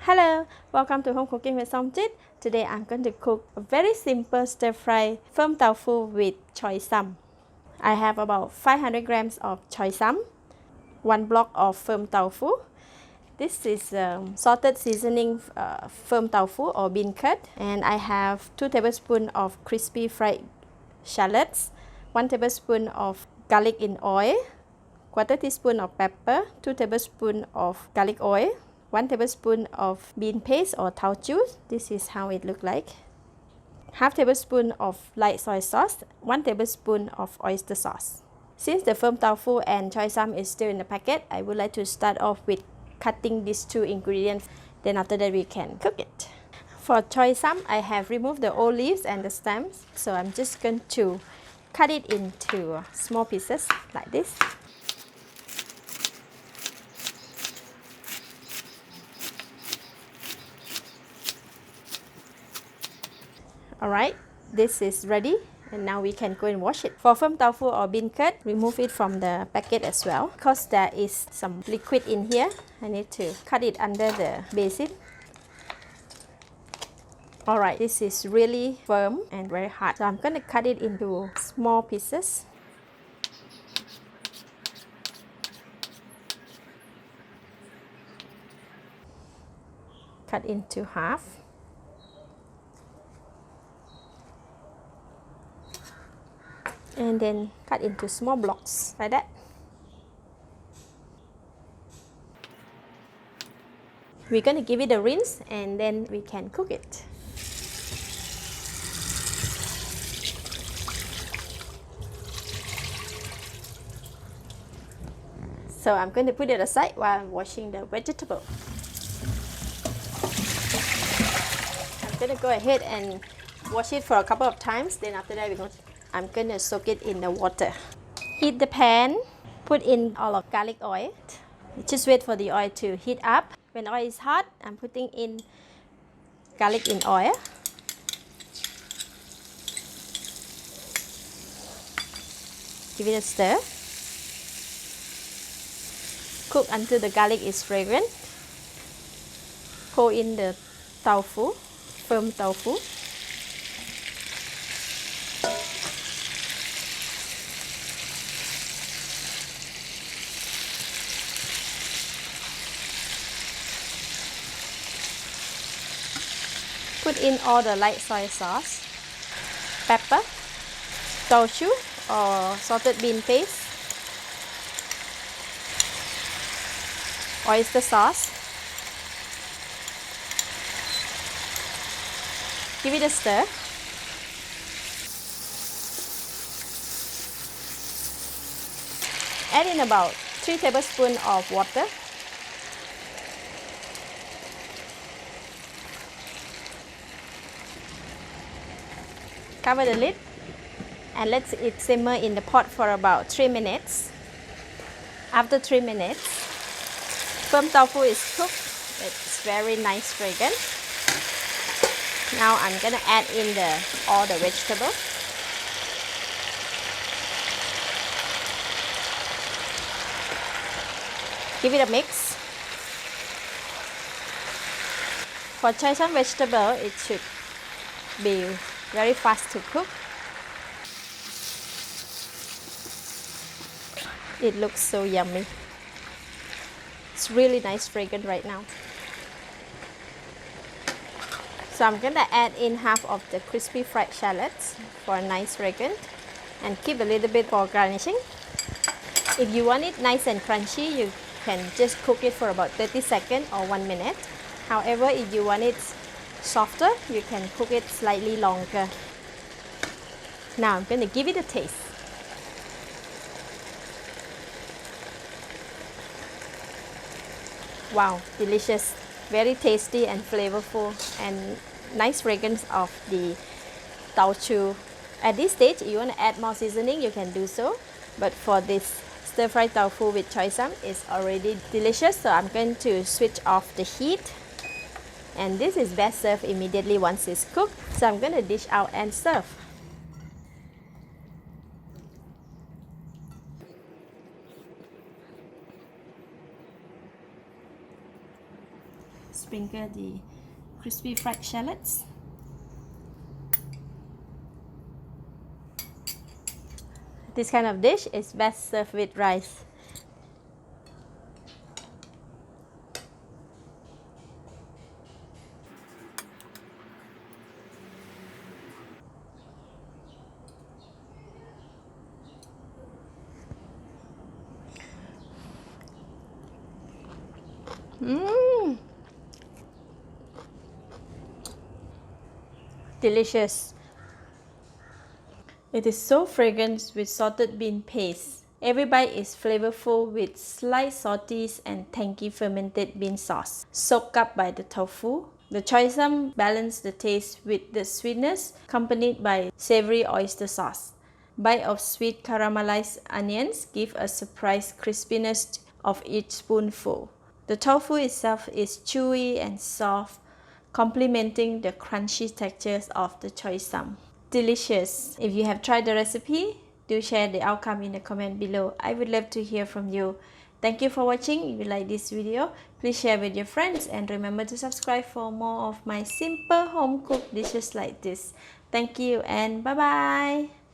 Hello, welcome to Home Cooking with Somjit. Today I'm going to cook a very simple stir-fry firm tofu with choy sum. I have about 500 grams of choy sum, 1 block of firm tofu. This is salted seasoning firm tofu or bean curd, and I have 2 tablespoons of crispy fried shallots, 1 tablespoon of garlic in oil, 1/4 teaspoon of pepper, 2 tablespoons of garlic oil, 1 tablespoon of bean paste or Taucu. This is how it looks like. Half tablespoon of light soy sauce, 1 tablespoon of oyster sauce. Since the firm tofu and choy sum is still in the packet, I would like to start off with cutting these 2 ingredients. Then after that we can cook it. For choy sum, I have removed the old leaves and the stems. So I'm just going to cut it into small pieces like this. Alright, this is ready and now we can go and wash it. For firm tofu or bean curd, remove it from the packet as well. Because there is some liquid in here, I need to cut it under the basin. Alright, this is really firm and very hard. So I'm going to cut it into small pieces. Cut into half. And then cut into small blocks like that. We're going to give it a rinse and then we can cook it. So I'm going to put it aside while I'm washing the vegetable. I'm going to go ahead and wash it for a couple of times. Then after that I'm going to soak it in the water. Heat the pan, put in all of garlic oil. Just wait for the oil to heat up. When oil is hot, I'm putting in garlic in oil. Give it a stir. Cook until the garlic is fragrant. Pour in the tofu, firm tofu. Put in all the light soy sauce, pepper, Taucu or salted bean paste, oyster sauce. Give it a stir. Add in about 3 tablespoons of water. Cover the lid and let it simmer in the pot for about 3 minutes. After 3 minutes, firm tofu is cooked. It's very nice fragrant. Now I'm gonna add in all the vegetables. Give it a mix. For choy sum vegetable, it should be very fast to cook. It looks so yummy. It's really nice fragrant right now. So I'm gonna add in half of the crispy fried shallots for a nice fragrance and keep a little bit for garnishing. If you want it nice and crunchy, you can just cook it for about 30 seconds or 1 minute. However, if you want it softer, you can cook it slightly longer. Now I'm going to give it a taste. Wow, delicious, very tasty and flavorful and nice fragrance of the Taucu. At this stage, you want to add more seasoning, you can do so. But for this stir-fried tofu with choy sum, it's already delicious. So I'm going to switch off the heat. And this is best served immediately once it's cooked. So I'm going to dish out and serve. Sprinkle the crispy fried shallots. This kind of dish is best served with rice. Delicious. It is so fragrant with salted bean paste. Every bite is flavorful with slight salties and tangy fermented bean sauce, soaked up by the tofu. The choy sum balances the taste with the sweetness, accompanied by savory oyster sauce. Bite of sweet caramelized onions give a surprise crispiness of each spoonful. The tofu itself is chewy and soft, complementing the crunchy textures of the choy sum. Delicious. If you have tried the recipe, do share the outcome in the comment below. I would love to hear from you. Thank you for watching. If you like this video, please share with your friends and remember to subscribe for more of my simple home cooked dishes like this. Thank you and bye bye.